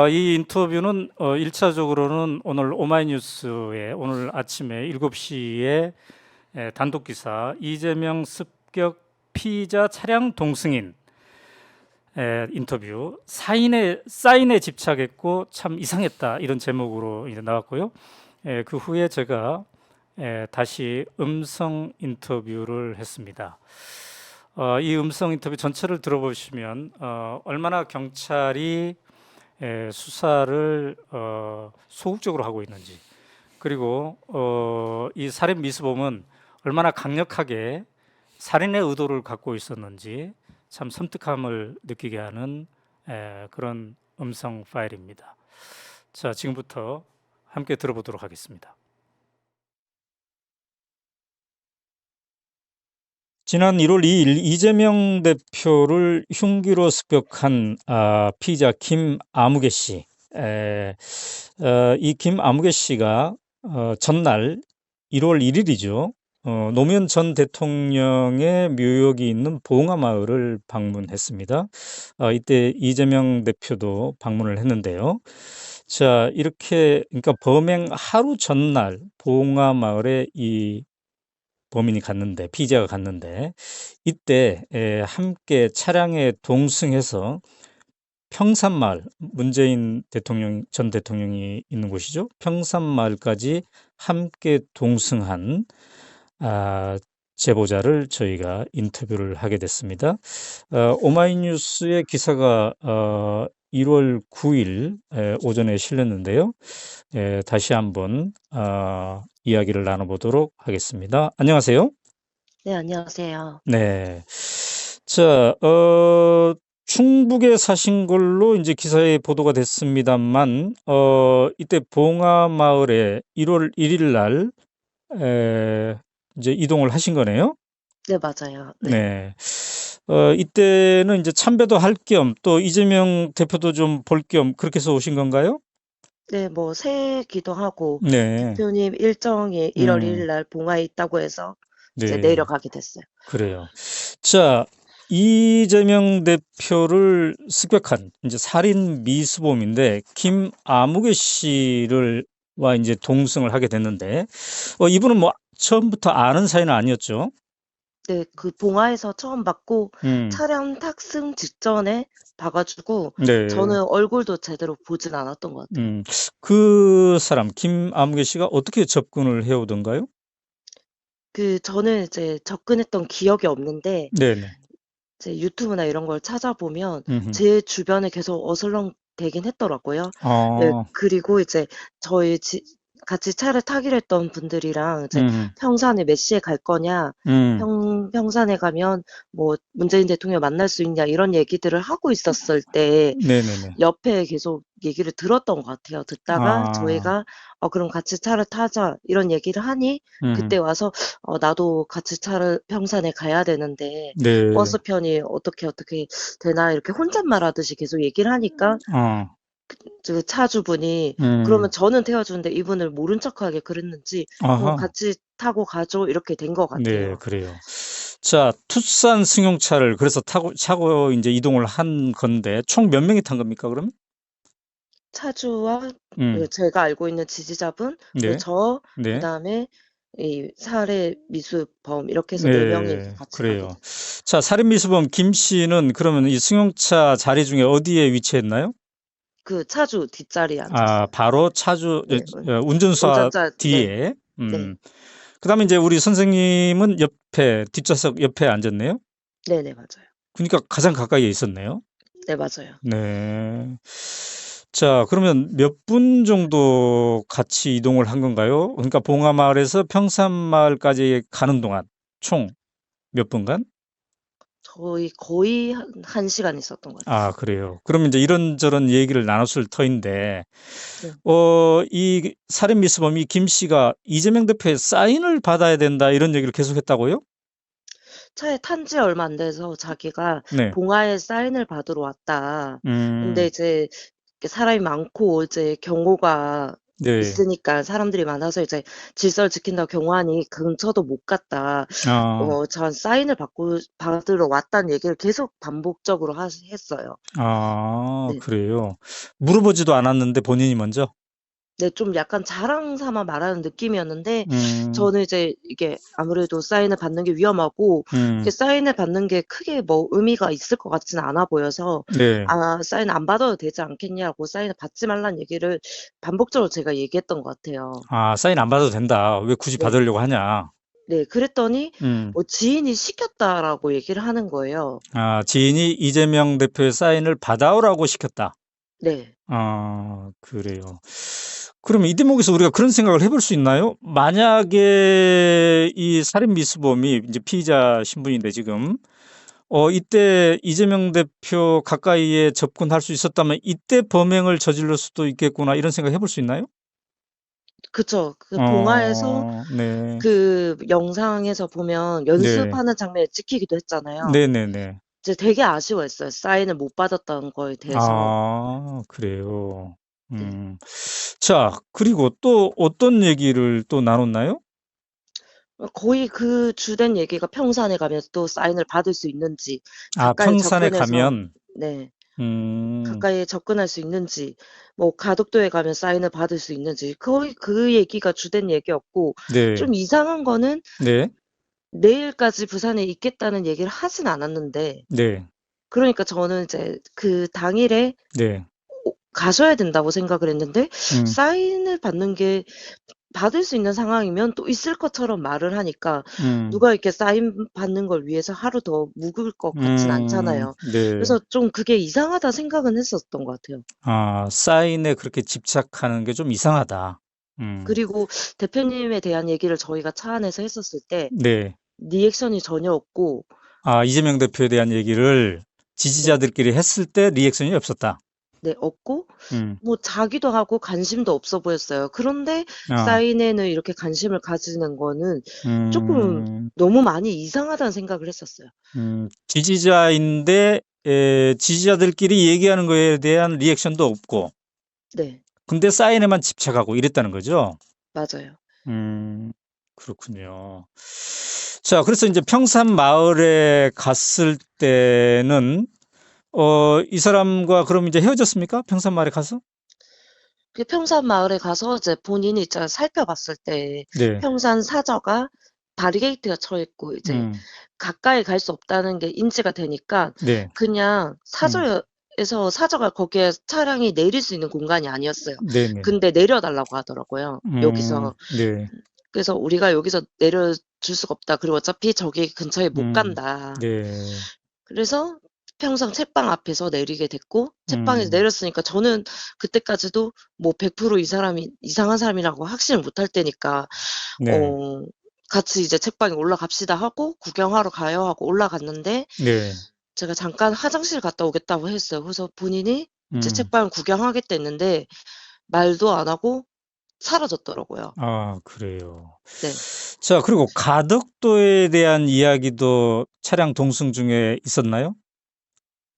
이 인터뷰는 1차적으로는 오늘 오마이뉴스에 오늘 아침에 7시에 단독 기사 이재명 습격 피의자 차량 동승인 인터뷰 사인에 집착했고 참 이상했다 이런 제목으로 이제 나왔고요. 그 후에 제가 다시 음성 인터뷰를 했습니다. 이 음성 인터뷰 전체를 들어보시면 얼마나 경찰이 수사를 소극적으로 하고 있는지, 그리고 이 살인 미수범은 얼마나 강력하게 살인의 의도를 갖고 있었는지 참 섬뜩함을 느끼게 하는 그런 음성 파일입니다. 자, 지금부터 함께 들어보도록 하겠습니다. 지난 1월 2일 이재명 대표를 흉기로 습격한 피의자 김아무개 씨. 이 김아무개 씨가 전날 1월 1일이죠. 노무현 전 대통령의 묘역이 있는 봉화마을을 방문했습니다. 이때 이재명 대표도 방문을 했는데요. 자, 이렇게 그러니까 범행 하루 전날 봉화마을에 이 범인이 갔는데, 피의자가 갔는데, 이때 함께 차량에 동승해서 평산마을, 문재인 전 대통령이 있는 곳이죠. 평산마을까지 함께 동승한 제보자를 저희가 인터뷰를 하게 됐습니다. 오마이뉴스의 기사가 1월 9일 오전에 실렸는데요. 다시 한번 이야기를 나눠보도록 하겠습니다. 안녕하세요. 네, 안녕하세요. 네. 자, 충북에 사신 걸로 이제 기사에 보도가 됐습니다만, 이때 봉화마을에 1월 1일 날, 이제 이동을 하신 거네요? 네, 맞아요. 네. 네. 이때는 이제 참배도 할 겸, 또 이재명 대표도 좀 볼 겸, 그렇게 해서 오신 건가요? 네, 뭐 새기도 하고 네. 대표님 일정이 1월 1일 음, 날 봉화에 있다고 해서 이제 네. 내려가게 됐어요. 그래요. 자, 이재명 대표를 습격한 이제 살인 미수범인데 김아무개 씨를 와 이제 동승을 하게 됐는데 이분은 뭐 처음부터 아는 사이는 아니었죠? 네, 그 봉화에서 처음 봤고 음, 차량 탑승 직전에 봐가지고 네. 저는 얼굴도 제대로 보진 않았던 것 같아요. 그 사람 김아무개 씨가 어떻게 접근을 해오던가요? 저는 이제 접근했던 기억이 없는데 네네. 제 유튜브나 이런 걸 찾아보면 음, 제 주변에 계속 어슬렁대긴 했더라고요. 네, 어, 그리고 이제 저희 같이 차를 타기로 했던 분들이랑 이제 음, 평산에 몇 시에 갈 거냐, 음, 평산에 가면 뭐 문재인 대통령 만날 수 있냐 이런 얘기들을 하고 있었을 때 네네네. 옆에 계속 얘기를 들었던 것 같아요. 듣다가 아, 저희가 그럼 같이 차를 타자 이런 얘기를 하니 그때 음, 와서 나도 같이 차를 평산에 가야 되는데 네. 버스 편이 어떻게 되나 이렇게 혼잣말 하듯이 계속 얘기를 하니까 어, 그 차주분이 그러면 음, 저는 태워주는데 이분을 모른 척하게 그랬는지 아하. 같이 타고 가죠 이렇게 된 것 네, 같아요. 그래요. 자, 투싼 승용차를 그래서 차고 이제 이동을 한 건데 총 몇 명이 탄 겁니까, 그러면? 차주와 음, 제가 알고 있는 지지자분 그리고 네, 저 네, 그다음에 이 살해 미수범 이렇게 해서 4명이 네, 같이 가게 그래요. 됐어요. 자, 살인미수범 김 씨는 그러면 이 승용차 자리 중에 어디에 위치했나요? 그 차주 뒷자리에 아, 앉았어요. 바로 차주, 네. 운전사 운전자 네. 뒤에. 네. 그다음에 이제 우리 선생님은 뒷좌석 옆에 앉았네요. 네네. 맞아요. 그러니까 가장 가까이에 있었네요. 네 맞아요. 네. 자, 그러면 몇 분 정도 같이 이동을 한 건가요? 그러니까 봉화마을에서 평산마을까지 가는 동안 총 몇 분간? 저희 거의 한 시간 있었던 것 같아요. 아, 그래요. 그러면 이제 이런저런 얘기를 나눴을 터인데, 네. 이 살인 미수범이 김 씨가 이재명 대표의 사인을 받아야 된다 이런 얘기를 계속했다고요? 차에 탄 지 얼마 안 돼서 자기가 네. 봉화에 사인을 받으러 왔다. 근데 음, 이제 사람이 많고 이제 경호가 네. 있으니까 사람들이 많아서 이제 질서를 지킨다고 경호원이 근처도 못 갔다. 아. 전 사인을 받으러 왔다는 얘기를 계속 반복적으로 했어요. 아 네. 그래요? 물어보지도 않았는데 본인이 먼저? 네, 좀 약간 자랑 삼아 말하는 느낌이었는데 음. 저는 이제 이게 아무래도 사인을 받는 게 위험하고 이렇게 음. 사인을 받는 게 크게 뭐 의미가 있을 것 같지는 않아 보여서 네. "아 사인 안 받아도 되지 않겠냐."고 사인을 받지 말라는 얘기를 반복적으로 제가 얘기했던 것 같아요. 아 "사인 안 받아도 된다. 왜 굳이 네. 받으려고 하냐." 네. 그랬더니 음. "지인이 시켰다."라고 얘기를 하는 거예요. 아 지인이 이재명 대표의 사인을 받아오라고 시켰다. 네. 아 그래요. 그러면 이 대목에서 우리가 그런 생각을 해볼 수 있나요? 만약에 이 살인 미수범이 이제 피의자 신분인데 지금 이때 이재명 대표 가까이에 접근할 수 있었다면 '이때 범행을 저질렀을 수도 있겠구나.' 이런 생각 해볼 수 있나요? 그쵸. 그 봉화에서 네. 그 영상에서 보면 네. 연습하는 장면이 찍히기도 했잖아요. 네네네. 이제 되게 아쉬워했어요. 사인을 못 받았다는 거에 대해서. 아 그래요. 네. 음. 자 그리고 또 어떤 얘기를 또 나눴나요? 거의 그 주된 얘기가 평산에 가면 또 사인을 받을 수 있는지, 아 가까이 평산에 접근해서 가면 네. 음 가까이 접근할 수 있는지, 뭐 가덕도에 가면 사인을 받을 수 있는지 거의 그 얘기가 주된 얘기였고 네. 좀 이상한 거는 네. 내일까지 부산에 있겠다는 얘기를 하진 않았는데 네. 그러니까 저는 이제 그 당일에 네. 가셔야 된다고 생각을 했는데 음. 사인을 받는 게 받을 수 있는 상황이면 또 있을 것처럼 말을 하니까 음. 누가 이렇게 사인 받는 걸 위해서 하루 더 묵을 것 같진 않잖아요. 네. 그래서 좀 그게 이상하다 생각은 했었던 것 같아요. 아 사인에 그렇게 집착하는 게 좀 이상하다. 음. 그리고 대표님에 대한 얘기를 저희가 차 안에서 했었을 때 네. 리액션이 전혀 없고 아 이재명 대표에 대한 얘기를 네. 지지자들끼리 했을 때 리액션이 없었다. 네 없고 음. 뭐 자기도 하고 관심도 없어 보였어요. 그런데 아. 사인에는 이렇게 관심을 가지는 거는 쪼끔 음. 너무 많이 이상하다는 생각을 했었어요. 지지자인데 지지자들끼리 얘기하는 거에 대한 리액션도 없고 네. 근데 사인에만 집착하고 이랬다는 거죠? 맞아요. 음. 그렇군요. 자 그래서 인제 평산 마을에 갔을 때는 이 사람과 그럼 이제 헤어졌습니까? 평산 마을에 가서? 그 평산 마을에 가서 이제 본인이 이제 살펴봤을 때 네. 평산 사저가 바리게이트가 쳐 있고 이제 음. 가까이 갈 수 없다는 게 인지가 되니까 네. 그냥 음. 사저에서 사저가 거기에 차량이 내릴 수 있는 공간이 아니었어요. 네네. 근데 내려 달라고 하더라고요, 여기서. 네. 그래서 "우리가 여기서 내려줄 수가 없다. 그리고 어차피 저기 근처에 못 간다." 네. 그래서 평상 책방 앞에서 내리게 됐고 책방에서 음. 내렸으니까 저는 그때까지도 뭐 100% 이 사람이 이상한 사람이라고 확신을 못할 때니까 네. 어 같이 이제 책방에 올라갑시다 하고 "구경하러 가요." 하고 올라갔는데 네. 제가 잠깐 화장실 갔다 오겠다고 했어요. 그래서 본인이 이제 음. 책방을 구경하겠다 했는데 말도 안 하고 사라졌더라고요. 아 그래요. 네. 자 그리고 가덕도에 대한 이야기도 차량 동승 중에 있었나요?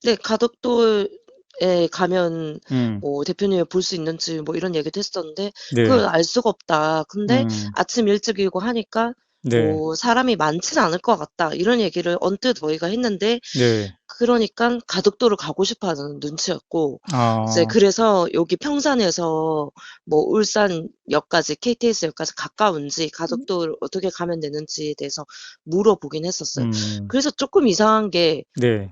네. 가덕도에 가면 음. 뭐 대표님을 볼 수 있는지 뭐 이런 얘기도 했었는데 네. "그걸 알 수가 없다. 근데 음. 아침 일찍이고 하니까 네. 뭐 사람이 많지는 않을 것 같다." 이런 얘기를 언뜻 저희가 했는데 네. 그러니깐 가덕도를 가고 싶어 하는 눈치였고 이제 아. 그래서 여기 평산에서 뭐 울산역까지 KTX역까지 가까운지 가덕도를 어떻게 가면 되는지에 대해서 물어보긴 했었어요. 음. 그래서 쪼끔 이상한 게 네.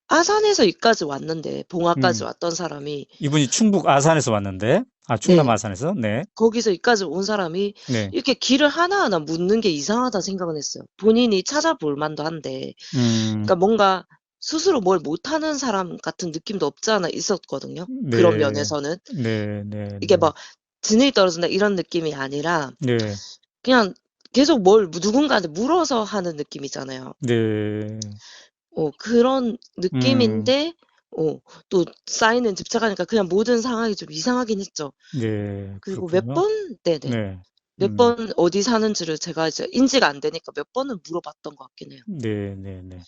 아산에서 여기까지 왔는데 봉화까지 음. 왔던 사람이 이분이 충북 아산에서 왔는데 충남 네. 아산에서 네. 거기서 여기까지 온 사람이 네. 이렇게 길을 하나하나 묻는 게 이상하다 생각은 했어요. 본인이 찾아볼 만도 한데. 음. 그러니까 뭔가 스스로 뭘 못하는 사람 같은 느낌도 없지 않아 있었거든요, 그런 네. 면에서는. 이게 네네네. 막 '지능이 떨어진다.' 이런 느낌이 아니라 네. 그냥 계속 뭘 누군가한테 물어서 하는 느낌이잖아요. 네. 그런 음. 느낌인데 또 쌓이는 집착하니까 그냥 모든 상황이 좀 이상하긴 했죠. 네. 그리고 몇 그렇군요. 번 네네. 네. 몇 번 어디 사는지를 제가 이제 인지가 안 되니까 몇 번은 물어봤던 것 같긴 해요. 네네네.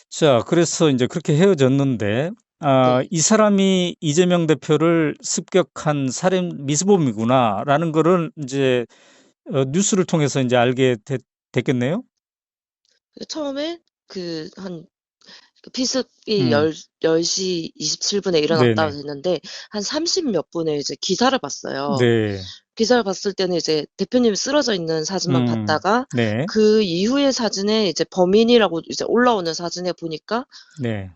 자 그래서 인제 그렇게 헤어졌는데 네. 이 사람이 이재명 대표를 습격한 살인 미수범이구나라는 거를 이제 뉴스를 통해서 이제 알게 됐겠네요? 처음에 한 피습이 음. 10시 27분에 일어났다고 네네. 했는데 한 30 몇 분에 이제 기사를 봤어요. 네. 기사를 봤을 때는 이제 대표님이 쓰러져 있는 사진만 봤다가 네. 그 이후의 사진에 이제 범인이라고 이제 올라오는 사진에 보니까 네.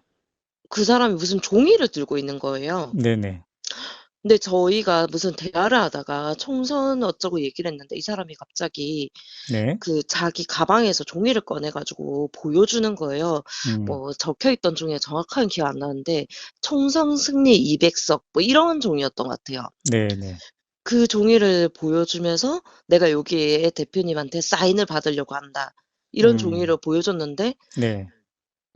그 사람이 무슨 종이를 들고 있는 거예요. 네네. 근데 저희가 무슨 대화를 하다가 총선 어쩌고 얘기를 했는데 이 사람이 갑자기 네. 자기 가방에서 종이를 꺼내 가지고 보여주는 거예요. 음. 뭐 적혀 있던 종이가 정확하게는 기억 안 나는데 "총선 승리 200석." 뭐 이런 종이였던 것 같아요. 네네. 그 종이를 보여주면서 "내가 여기에 대표님한테 사인을 받으려고 한다." 이런 종이를 음. 보여줬는데 네.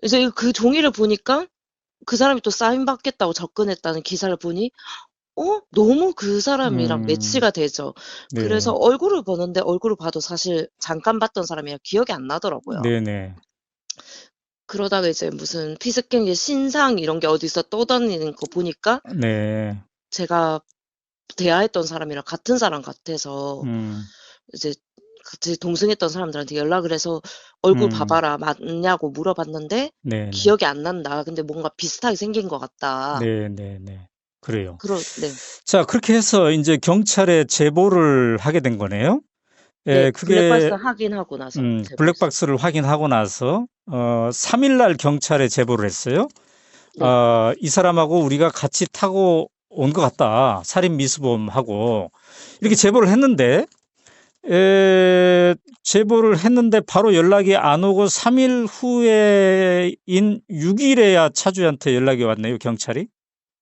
이제 그 종이를 보니까 그 사람이 또 사인 받겠다고 접근했다는 기사를 보니 너무 그 사람이랑 음. 매치가 되죠. 그래서 네. 얼굴을 보는데 얼굴을 봐도 사실 잠깐 봤던 사람이라 기억이 안 나더라고요. 네네. 그러다가 이제 무슨 피스ken기 신상 이런 게 어디서 떠다니는 거 보니까 네. 제가 대화했던 사람이랑 같은 사람 같아서 음. 이제 같이 동승했던 사람들한테 연락을 해서 "얼굴 음. 봐봐라. 맞냐고." 물어봤는데 네네. "기억이 안 난다. 근데 뭔가 비슷하게 생긴 것 같다." 네네네. 그래요. 네. 자, 그렇게 해서 인제 경찰에 제보를 하게 된 거네요? 네. 예, 블랙박스 그게 확인하고 나서 제보했어요. 블랙박스를 확인하고 나서 3일 날 경찰에 제보를 했어요. 네. "이 사람하고 우리가 같이 타고 온 것 같다. 살인 미수범하고." 이렇게 네. 제보를 했는데 제보를 했는데 바로 연락이 안 오고 3일 후에인 6 일에야 차주한테 연락이 왔네요, 경찰이.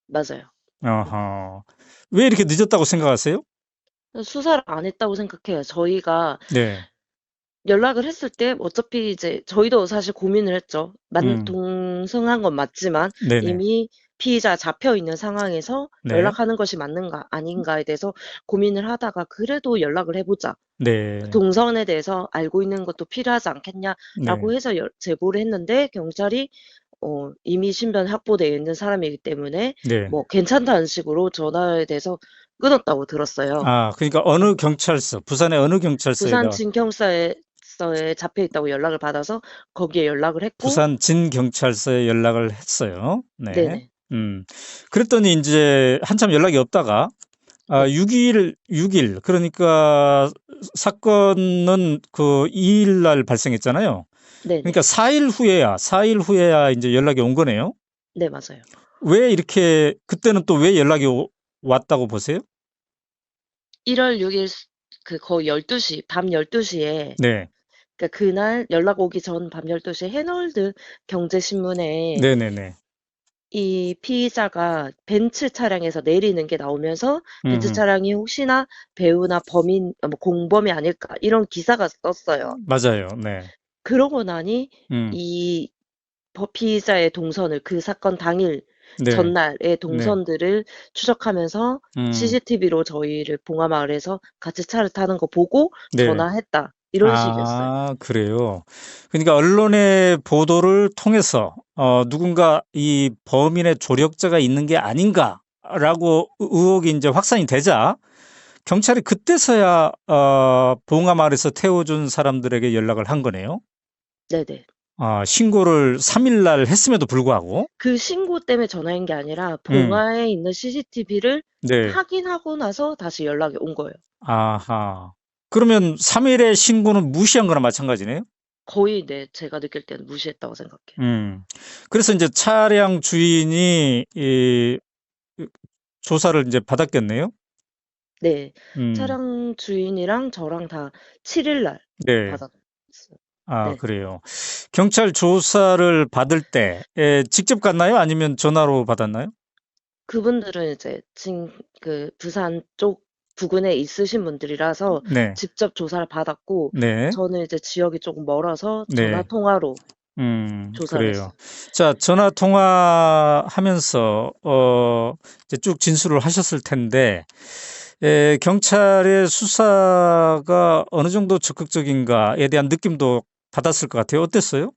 맞아요. 네. 어허. 왜 이렇게 늦었다고 생각하세요? 수사를 안 했다고 생각해요. 저희가 네. 연락을 했을 때 어차피 이제 저희도 사실 고민을 했죠. 음. 동승한 건 맞지만 네네. 이미 피의자 잡혀 있는 상황에서 네. 연락하는 것이 맞는가 아닌가에 대해서 고민을 하다가 '그래도 연락을 해 보자. 네. 동선에 대해서 알고 있는 것도 필요하지 않겠냐.'라고 네. 해서 제보를 했는데 경찰이 이미 신변 확보되어 있는 사람이기 때문에 네. 뭐 괜찮다는 식으로 전화에 대해서 끊었다고 들었어요. 그러니까 음. 어느 경찰서, 부산의 어느 부산 경찰서에다 진경서에 잡혀 있다고 연락을 받아서 거기에 연락을 했고 부산 진경찰서에 연락을 했어요. 네. 네네. 음. 그랬더니 인제 한참 연락이 없다가 네. 6일 그러니까 사건은 그 2일 날 발생했잖아요. 그러니까 네네. 4일 후에야 인제 연락이 온 거네요. 네 맞아요. 왜 이렇게 그때는 또 왜 연락이 왔다고 보세요? 1월 6일 거의 12시 밤 12 시에 네. 그러니까 그날 연락 오기 전 밤 12 시에 해널드 경제신문에 네네네. 이 피의자가 벤츠 차량에서 내리는 게 나오면서 벤츠 음음. 차량이 혹시나 배우나 범인 뭐 공범이 아닐까 이런 기사가 떴어요. 맞아요. 네. 그러고 나니 음. 이 피의자의 동선을 그 사건 당일 네. 전날의 네. 동선들을 추적하면서 음. CCTV로 저희를 봉하마을에서 같이 차를 타는 거 보고 네. 전화했다. 이런 식이었어요. 그래요. 그러니까 언론의 보도를 통해서 누군가 이 범인의 조력자가 있는 게 아닌가라고 의혹이 인제 확산이 되자 경찰이 그때서야 봉하마을에서 태워 준 사람들에게 연락을 한 거네요. 네네. 신고를 3일 날 했음에도 불구하고. 그 신고 때문에 전화한 게 아니라 음. 봉화에 있는 CCTV를 네. 확인하고 나서 다시 연락이 온 거예요. 아하. 그러면 3 일의 신고는 무시한 거나 마찬가지네요? 거의 네 제가 느낄 때는 무시했다고 생각해요. 음. 그래서 인제 차량 주인이 그 조사를 인제 받았겠네요? 네. 음. 차량 주인이랑 저랑 다 7일 날 네. 받았어요. 네. 그래요. 경찰 조사를 받을 때 직접 갔나요? 아니면 전화로 받았나요? 그분들은 이제 부산 쪽 부근에 있으신 분들이라서 네. 직접 조사를 받았고 네. 저는 이제 지역이 쪼금 멀어서 전화 네. 통화로 조사를 그래요. 했어요. 자, 전화 통화하면서 이제 쭉 진술을 하셨을 텐데 경찰의 수사가 어느 정도 적극적인가에 대한 느낌도 받았을 것 같아요. 어땠어요?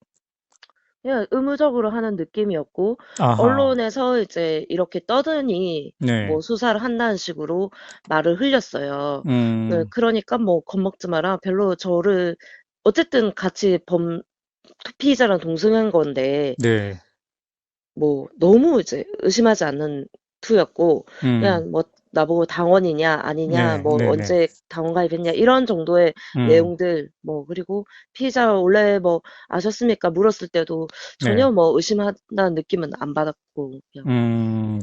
그냥 의무적으로 하는 느낌이었고, 아하. 언론에서 이제 이렇게 떠드니 네. 뭐 수사를 한다는 식으로 말을 흘렸어요. 음. 그러니까 뭐 겁먹지 마라. 별로 저를 어쨌든 같이 피의자랑 동승한 건데 네. 뭐 너무 이제 의심하지 않는 투였고, 음. 그냥 뭐 나보고 당원이냐 아니냐 네. 뭐 네네. 언제 당원 가입했냐 이런 정도의 음. 내용들, 뭐 그리고 피의자 원래 뭐 아셨습니까 물었을 때도 네. 전혀 뭐 의심한다는 느낌은 안 받았고, 그냥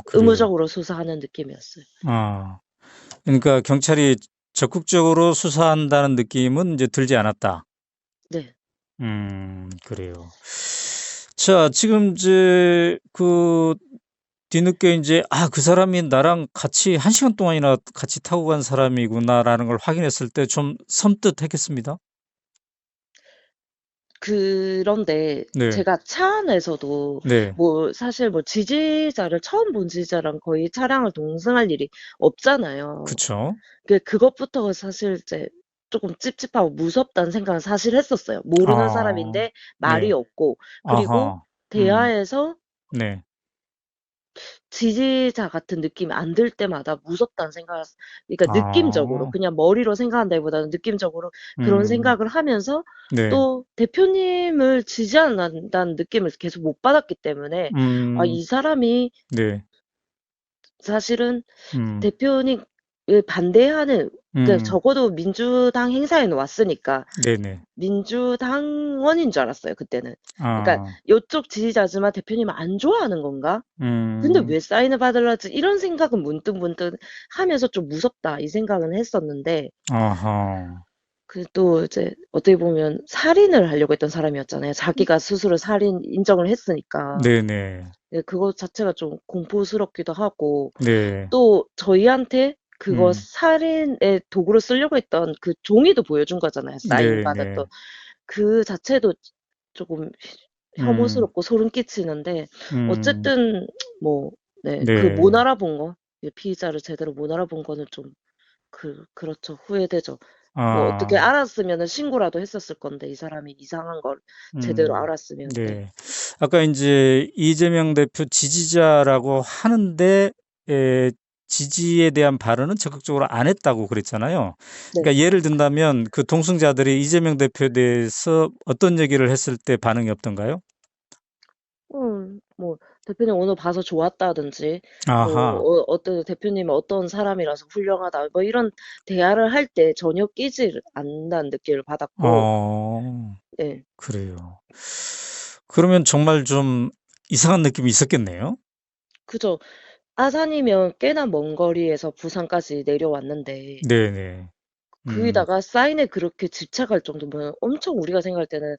그래요. 의무적으로 수사하는 느낌이었어요. 아. 그러니까 경찰이 적극적으로 수사한다는 느낌은 이제 들지 않았다. 네. 그래요. 자, 지금 이제 그 뒤늦게 인제 '아 그 사람이 나랑 같이 1 시간 동안이나 같이 타고 간 사람이구나.'라는 걸 확인했을 때 좀 섬뜩했겠습니다. 그런데 네. 제가 차 안에서도 네. 뭐 사실 뭐 지지자를 처음 본 지지자랑 거의 차량을 동승할 일이 없잖아요. 그쵸. 그것부터가 사실 이제 쪼끔 찝찝하고 무섭다는 생각은 사실 했었어요. 모르는 아. 사람인데 말이 네. 없고, 그리고 아하. 대화에서 네. 지지자 같은 느낌이 안 들 때마다 무섭다는 생각을 그러니까 느낌적으로 아. 그냥 머리로 생각한다기보다는 느낌적으로 그런 음. 생각을 하면서, 네. 또 대표님을 지지한다는 느낌을 계속 못 받았기 때문에 음. 이 사람이 네. 사실은 음. 대표님을 반대하는, 그러니까 음. 적어도 민주당 행사에는 왔으니까 네네. 민주당원인 줄 알았어요 그때는. 그러니까 아. 요쪽 지지자지만 '대표님을 안 좋아하는 건가? 근데 음. 왜 사인을 받으러 왔지?' 이런 생각은 문득문득 하면서 '좀 무섭다.' 이 생각은 했었는데, 아하. 또 이제 어떻게 보면 살인을 하려고 했던 사람이었잖아요. 자기가 스스로 살인 인정을 했으니까. 네네. 그거 자체가 좀 공포스럽기도 하고, 네. 또 저희한테 그거 음. 살인의 도구로 쓰려고 했던 그 종이도 보여준 거잖아요, 사인 받았던. 네네. 그 자체도 쪼금 음. 혐오스럽고 소름 끼치는데, 음. 어쨌든 뭐 네, 못 네. 알아본 거, 피의자를 제대로 못 알아본 거는 좀 그렇죠. 후회되죠. 뭐 어떻게 아. 알았으면은 신고라도 했었을 건데, 이 사람이 이상한 걸 제대로 음. 알았으면. 네. 네. 아까 인제 이재명 대표 지지자라고 하는데 지지에 대한 발언은 적극적으로 안 했다고 그랬잖아요. 네. 그러니까 예를 든다면 그 동승자들이 이재명 대표에 대해서 어떤 얘기를 했을 때 반응이 없던가요? 뭐 대표님 오늘 봐서 좋았다든지, 뭐 아하. 어떤 대표님은 어떤 사람이라서 훌륭하다, 뭐 이런 대화를 할 때 전혀 끼지를 않는다는 느낌을 받았고. 어. 예. 그래요. 그러면 정말 좀 이상한 느낌이 있었겠네요? 그죠. 아산이면 꽤나 먼 거리에서 부산까지 내려왔는데, 네네. 음. 거기다가 사인에 그렇게 집착할 정도면 엄청, 우리가 생각할 때는 음.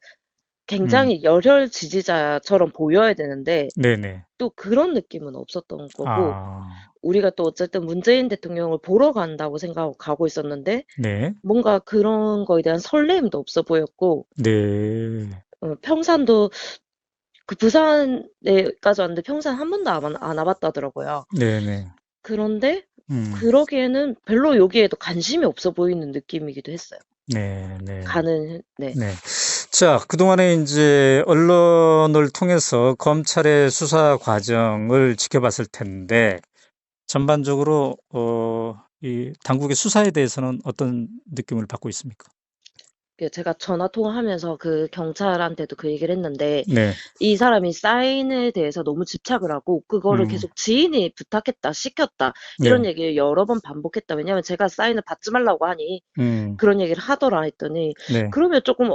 굉장히 열혈 지지자처럼 보여야 되는데 네네. 또 그런 느낌은 없었던 거고, 아. 우리가 또 어쨌든 문재인 대통령을 보러 간다고 생각하고 가고 있었는데 네. 뭔가 그런 거에 대한 설렘도 없어 보였고, 네. 평산도 부산에까지 왔는데 평산 한 번도 안 와 봤다더라고요. 네네. 그런데 음. 그러기에는 별로 여기에도 관심이 없어 보이는 느낌이기도 했어요. 네네. 가는. 네. 네. 자, 그동안에 인제 언론을 통해서 검찰의 수사 과정을 지켜봤을 텐데 전반적으로 이 당국의 수사에 대해서는 어떤 느낌을 받고 있습니까? 제가 전화 통화하면서 그 경찰한테도 그 얘기를 했는데, 네. 이 사람이 사인에 대해서 너무 집착을 하고 그거를 음. 계속 지인이 부탁했다, 시켰다, 이런 네. 얘기를 여러 번 반복했다. 왜냐하면 제가 사인을 받지 말라고 하니 음. 그런 얘기를 하더라 했더니, 네. 그러면 쪼끔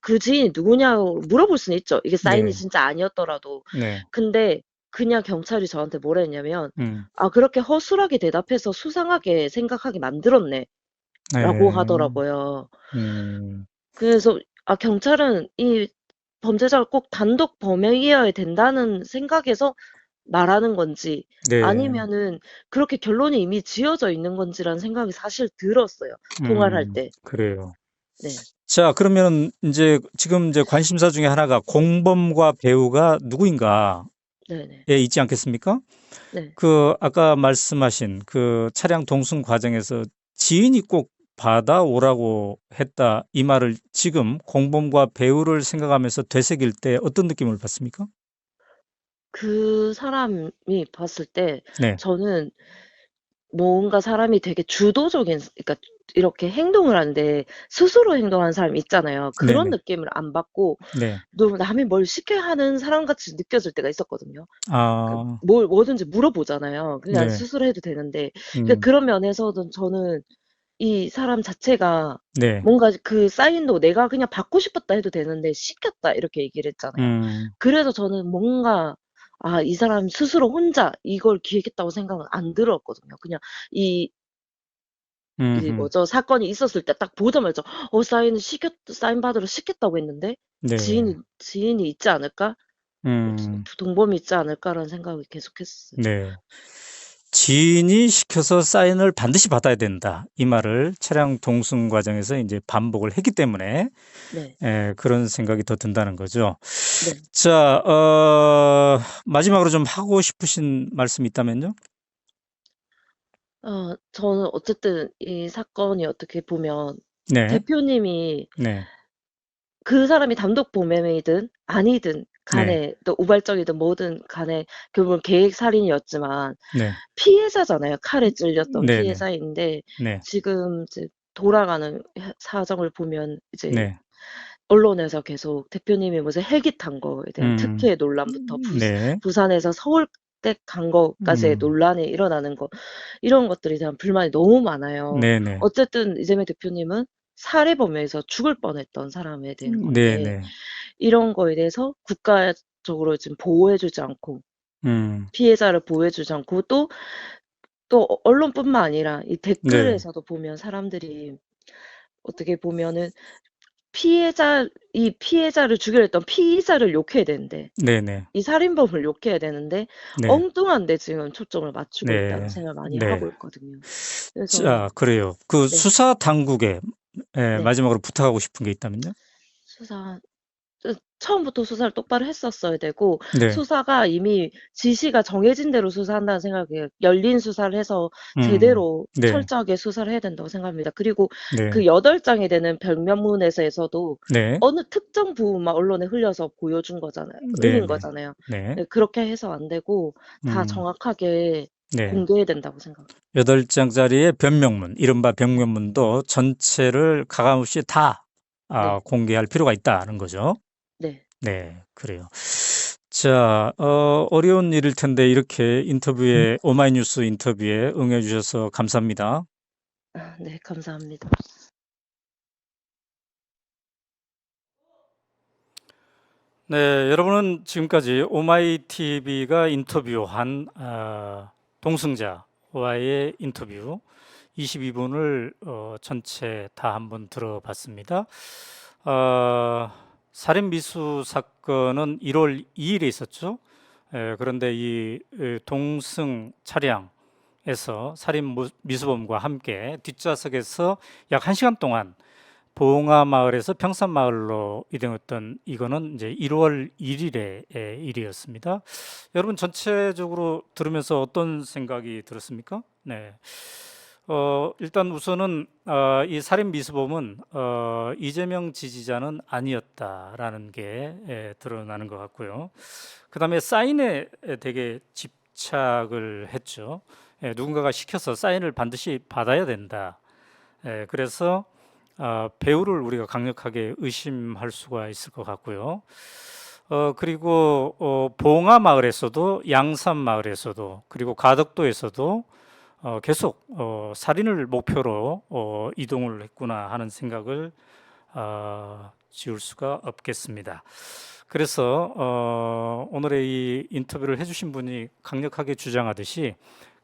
그 지인이 누구냐고 물어볼 수는 있죠, 이게 사인이 네. 진짜 아니었더라도. 네. 근데 그냥 경찰이 저한테 뭐라 했냐면 음. "아 그렇게 허술하게 대답해서 수상하게 생각하게 만들었네." 라고 네. 하더라고요. 음. 그래서 경찰은 이 범죄자가 꼭 단독 범행이어야 된다는 생각에서 말하는 건지, 네. 아니면은 그렇게 결론이 이미 지어져 있는 건지라는 생각이 사실 들었어요, 통화를 할 때. 그래요. 네. 자, 그러면 인제 지금 이제 관심사 중에 하나가 공범과 배우가 누구인가에 네네. 있지 않겠습니까? 네. 그 아까 말씀하신 그 차량 동승 과정에서 지인이 꼭 받아오라고 했다. 이 말을 지금 공범과 배우를 생각하면서 되새길 때 어떤 느낌을 받습니까? 그 사람이 봤을 때 네. 저는 뭔가 사람이 되게 주도적인 그러니까 이렇게 행동을 하는데 스스로 행동하는 사람이 있잖아요. 그런 네네. 느낌을 안 받고 네. 너무 남이 뭘 시켜야 하는 사람같이 느껴질 때가 있었거든요. 그 아, 뭐든지 물어보잖아요. 그냥 네. 스스로 해도 되는데. 음, 그런 면에서는 저는 이 사람 자체가 네. 뭔가 그 사인도 내가 그냥 받고 싶었다 해도 되는데 시켰다 이렇게 얘기를 했잖아요. 음, 그래서 저는 뭔가 이 사람 스스로 혼자 이걸 기획했다고 생각은 안 들었거든요. 그냥 이 음, 뭐죠? 사건이 있었을 때 딱 보자마자 사인 받으러 시켰다고 했는데 네. 지인이 있지 않을까? 음, 동범이 있지 않을까라는 생각을 계속했어요. 네. 지인이 시켜서 사인을 반드시 받아야 된다. 이 말을 차량 동승 과정에서 이제 반복을 했기 때문에 네. 그런 생각이 더 든다는 거죠. 네. 자, 마지막으로 좀 하고 싶으신 말씀이 있다면요? 저는 어쨌든 이 사건이 어떻게 보면 네, 대표님이 네, 그 사람이 단독 범행이든 아니든 네, 간에 또 우발적이든 뭐든 간에 결국은 계획 살인이었지만 네, 피해자잖아요. 칼에 찔렸던 네, 네, 피해자인데 네, 지금 이제 돌아가는 사정을 보면 이제 네, 언론에서 계속 대표님이 무슨 헬기 탄 거에 대한 음, 특혜 논란부터 네, 부산에서 서울대 간 거까지의 음, 논란이 일어나는 거 이런 것들에 대한 불만이 너무 많아요. 네, 네, 어쨌든 이재명 대표님은 살해범에서 죽을 뻔했던 사람에 대한 네, 건데 네, 이런 거에 대해서 국가적으로 지금 보호해 주지 않고 음, 피해자를 보호해 주지 않고 또 언론뿐만 아니라 이 네, 댓글에서도 보면 사람들이 어떻게 보면은 이 피해자를 죽이려 했던 피의자를 욕해야 되는데 네, 네, 이 살인범을 욕해야 되는데 네, 엉뚱한 데 지금 초점을 맞추고 있다는 네, 생각을 많이 네. 하고 있거든요. 그래서 자, 그래요. 그 네. 수사 당국에 네. 마지막으로 부탁하고 싶은 게 있다면요? 수사 처음부터 수사를 똑바로 했었어야 되고 네, 수사가 이미 지시가 정해진 대로 수사한다는 생각이에요. 열린 수사를 해서 음, 제대로 네, 철저하게 수사를 해야 된다고 생각합니다. 그리고 네, 그 8장이 되는 병명문에서에서도 네, 어느 특정 부분만 언론에 흘려서 보여준 거잖아요. 네, 흘린 네, 거잖아요. 네, 네, 그렇게 해서 안 되고 다 음, 정확하게 네. 공개해야 된다고 생각합니다. 8장짜리의 변명문, 이른바 변명문도 전체를 가감없이 다 네. 공개할 필요가 있다는 거죠. 네. 네, 그래요. 자, 어려운 일일 텐데 이렇게 오마이뉴스 인터뷰에 응해 주셔서 감사합니다. 네, 감사합니다. 네, 여러분은 지금까지 오마이TV가 인터뷰한 동승자와의 인터뷰 22분을 전체 다 한번 들어봤습니다. 살인 미수 사건은 1월 2일에 있었죠. 그런데 이 동승 차량에서 살인 미수범과 함께 뒷좌석에서 약 1시간 동안 봉화마을에서 평산마을로 이동했던 이거는 이제 1월 1일의 일이었습니다. 여러분 전체적으로 들으면서 어떤 생각이 들었습니까? 네. 일단 우선은 이 살인 미수범은 이재명 지지자는 아니었다라는 게 드러나는 것 같고요. 그다음에 사인에 되게 집착을 했죠. 누군가가 시켜서 사인을 반드시 받아야 된다. 그래서 배우를 우리가 강력하게 의심할 수가 있을 것 같고요. 그리고 봉화 마을에서도 양산 마을에서도 그리고 가덕도에서도 계속 살인을 목표로 이동을 했구나 하는 생각을 지울 수가 없겠습니다. 그래서 오늘의 이 인터뷰를 해주신 분이 강력하게 주장하듯이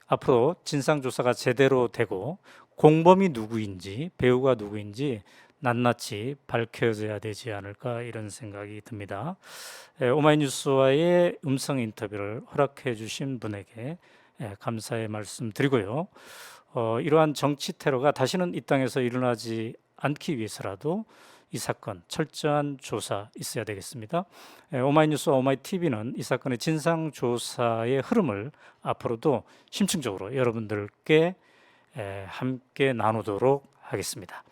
앞으로 진상조사가 제대로 되고 공범이 누구인지 배우가 누구인지 낱낱이 밝혀져야 되지 않을까 이런 생각이 듭니다. 오마이뉴스와의 음성 인터뷰를 허락해 주신 분에게 감사의 말씀 드리고요. 이러한 정치 테러가 다시는 이 땅에서 일어나지 않기 위해서라도 이 사건 철저한 조사 있어야 되겠습니다. 오마이뉴스와 오마이TV는 이 사건의 진상 조사의 흐름을 앞으로도 심층적으로 여러분들께 함께 나누도록 하겠습니다.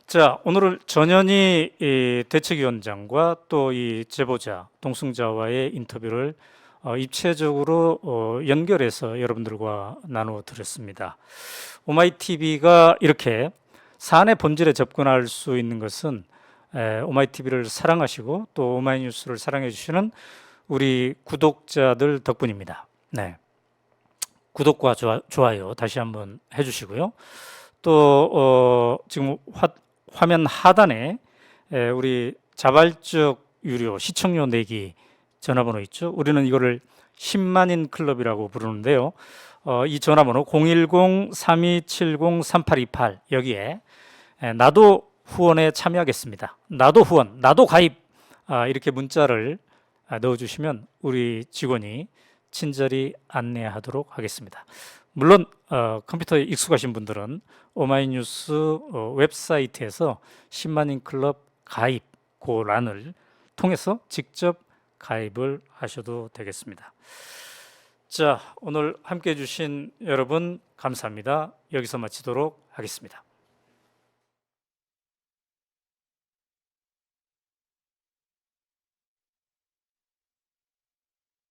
자, 오늘 전현희 이 대책위원장과 또 이 제보자 동승자와의 인터뷰를 입체적으로 연결해서 여러분들과 나누어 드렸습니다. 오마이TV가 이렇게 사안의 본질에 접근할 수 있는 것은 오마이TV를 사랑하시고 또 오마이뉴스를 사랑해 주시는 우리 구독자들 덕분입니다. 네, 구독과 좋아요 다시 한번 해주시고요. 또 지금 화면 하단에 우리 자발적 유료 시청료 내기 전화번호 있죠. 우리는 이거를 10만인 클럽이라고 부르는데요. 이 전화번호 010-3270-3828 여기에 나도 후원에 참여하겠습니다. 나도 후원, 나도 가입 이렇게 문자를 넣어주시면 우리 직원이 친절히 안내하도록 하겠습니다. 물론 컴퓨터에 익숙하신 분들은 오마이뉴스 웹사이트에서 10만인 클럽 가입 그 란을 통해서 직접 가입을 하셔도 되겠습니다. 자, 오늘 함께 해주신 여러분 감사합니다. 여기서 마치도록 하겠습니다.